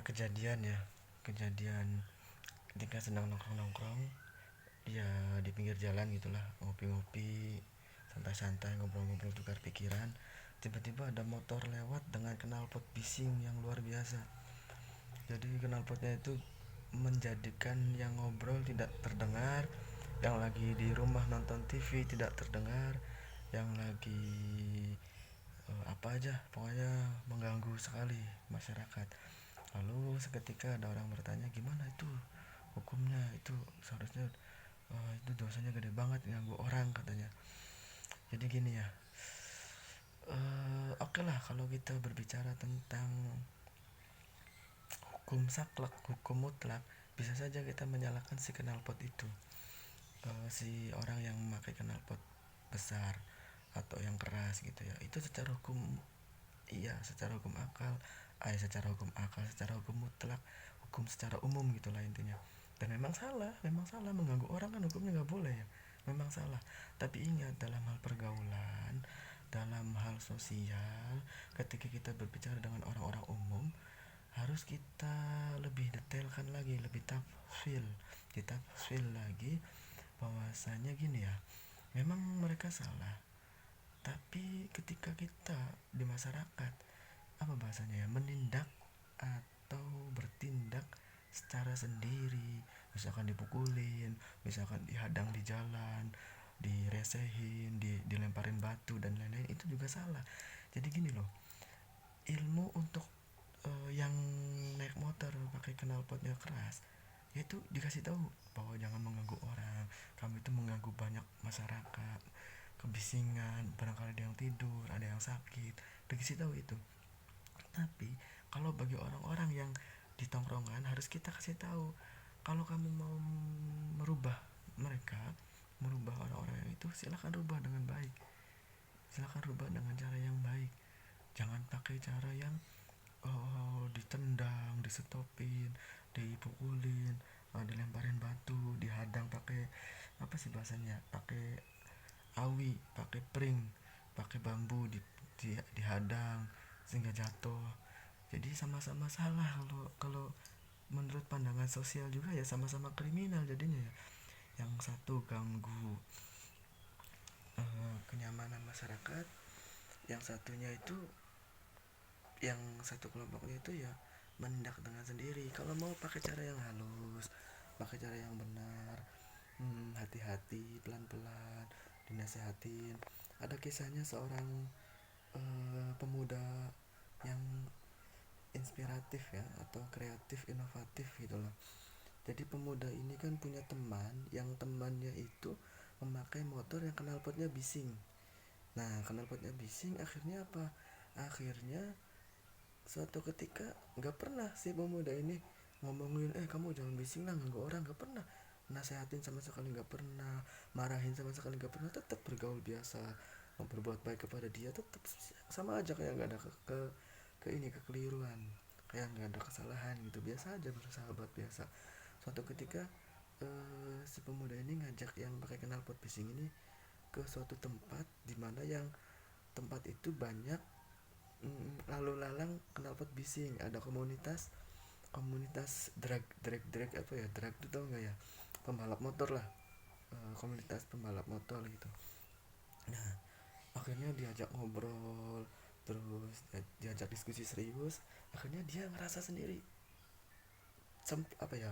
Kejadian ketika sedang nongkrong-nongkrong ya di pinggir jalan gitulah, ngopi-ngopi santai-santai, ngobrol-ngobrol tukar pikiran. Tiba-tiba ada motor lewat dengan knalpot bising yang luar biasa. Jadi knalpotnya itu menjadikan yang ngobrol tidak terdengar, yang lagi di rumah nonton TV tidak terdengar, yang lagi apa aja pokoknya mengganggu sekali masyarakat. Lalu seketika ada orang bertanya, gimana itu hukumnya, itu seharusnya itu dosanya gede banget ganggu orang katanya. Jadi gini ya, oke lah kalau kita berbicara tentang hukum saklek, hukum mutlak, bisa saja kita menyalahkan si knalpot itu, si orang yang memakai knalpot besar atau yang keras gitu ya. Itu secara hukum iya, secara hukum akal, secara hukum mutlak, hukum secara umum gitulah intinya. Dan memang salah mengganggu orang kan hukumnya nggak boleh ya, memang salah. Tapi ingat, dalam hal pergaulan, dalam hal sosial, ketika kita berbicara dengan orang-orang umum, harus kita lebih detailkan lagi, lebih ditafsir lagi bahwasanya gini ya, memang mereka salah. Tapi ketika kita di masyarakat, apa bahasanya ya, menindak atau bertindak secara sendiri, misalkan dipukulin, misalkan dihadang di jalan, diresehin, dilemparin batu dan lain-lain, itu juga salah. Jadi gini loh, ilmu untuk yang naik motor pakai knalpotnya keras, yaitu dikasih tahu bahwa jangan mengganggu orang, kamu itu mengganggu banyak masyarakat, kebisingan, barangkali ada yang tidur, ada yang sakit, dikasih tahu itu. Tapi kalau bagi orang-orang yang di tongkrongan, harus kita kasih tahu, kalau kamu mau merubah mereka, merubah orang-orang itu, silakan rubah dengan baik, silakan rubah dengan cara yang baik. Jangan pakai cara yang ditendang, disetopin, dipukulin, dilemparin batu, dihadang pakai apa sih bahasanya, pakai awi, pakai pring, pakai bambu, dihadang sehingga jatuh. Jadi sama-sama salah. Kalau menurut pandangan sosial juga ya sama-sama kriminal jadinya ya. Yang satu ganggu kenyamanan masyarakat, yang satunya itu, yang satu kelompoknya itu ya mendak dengan sendiri. Kalau mau pakai cara yang halus, pakai cara yang benar, hati-hati, pelan-pelan, dinasehatin. Ada kisahnya seorang pemuda yang inspiratif ya, atau kreatif, inovatif gitu loh. Jadi pemuda ini kan punya teman, yang temannya itu memakai motor yang knalpotnya bising. Nah, knalpotnya bising, akhirnya apa? Akhirnya suatu ketika nggak pernah si pemuda ini ngomongin, kamu jangan bising lah, ganggu orang, nggak pernah nasehatin sama sekali, nggak pernah marahin sama sekali, nggak pernah. Tetap bergaul biasa, berbuat baik kepada dia, tetap sama aja kayak nggak ada ke ini kekeliruan, kayak nggak ada kesalahan gitu, biasa aja, bersahabat biasa. Suatu ketika si pemuda ini ngajak yang pakai knalpot bising ini ke suatu tempat di mana yang tempat itu banyak lalu lalang knalpot bising. Ada komunitas komunitas drag apa ya, drag itu tau nggak ya, pembalap motor lah, komunitas pembalap motor gitu. Nah, akhirnya diajak ngobrol, terus diajak diskusi serius. Akhirnya dia ngerasa sendiri apa ya,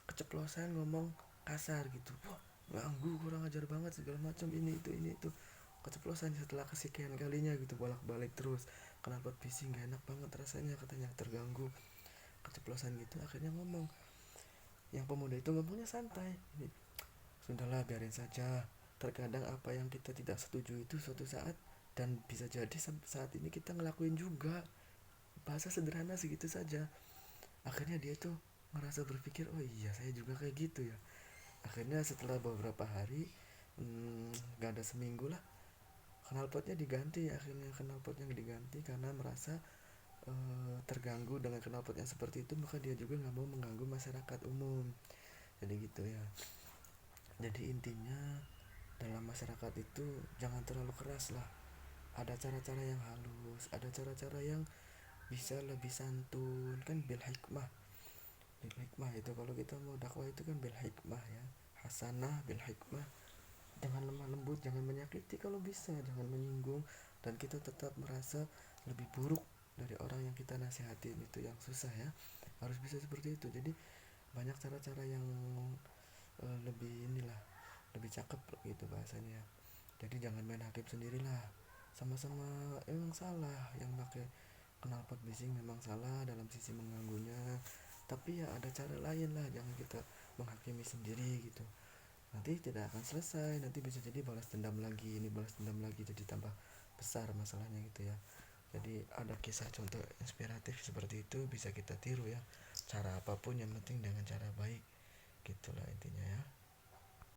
keceplosan ngomong kasar gitu. Wah, ganggu, kurang ajar banget, segala macam, ini itu keceplosan setelah kesekian kalinya gitu, bolak-balik terus. Kenapa bising, gak enak banget rasanya katanya, terganggu, keceplosan gitu. Akhirnya ngomong, yang pemuda itu ngomongnya santai, sudahlah biarin saja, terkadang apa yang kita tidak setuju itu suatu saat, dan bisa jadi saat ini kita ngelakuin juga. Bahasa sederhana segitu saja. Akhirnya dia tuh merasa berpikir, oh iya saya juga kayak gitu ya. Akhirnya setelah beberapa hari, gak ada seminggu lah, knalpotnya diganti. Akhirnya knalpotnya diganti karena merasa terganggu dengan knalpot yang seperti itu, maka dia juga nggak mau mengganggu masyarakat umum. Jadi gitu ya. Jadi intinya, dalam masyarakat itu jangan terlalu keras lah. Ada cara-cara yang halus, ada cara-cara yang bisa lebih santun kan, bil hikmah. Bil hikmah itu kalau kita mau dakwah itu kan bil hikmah ya, hasanah bil hikmah. Jangan lemah lembut, jangan menyakiti kalau bisa, jangan menyinggung, dan kita tetap merasa lebih buruk dari orang yang kita nasihatin, itu yang susah ya. Harus bisa seperti itu. Jadi banyak cara-cara yang lebih inilah, lebih cakep gitu bahasanya. Jadi jangan main hakim sendirilah, sama-sama emang salah yang pakai knalpot bising, memang salah dalam sisi mengganggunya, tapi ya ada cara lain lah, jangan kita menghakimi sendiri gitu. Nanti tidak akan selesai, nanti bisa jadi balas dendam lagi, ini balas dendam lagi, jadi tambah besar masalahnya gitu ya. Jadi ada kisah contoh inspiratif seperti itu bisa kita tiru ya, cara apapun yang penting dengan cara baik, gitulah intinya ya.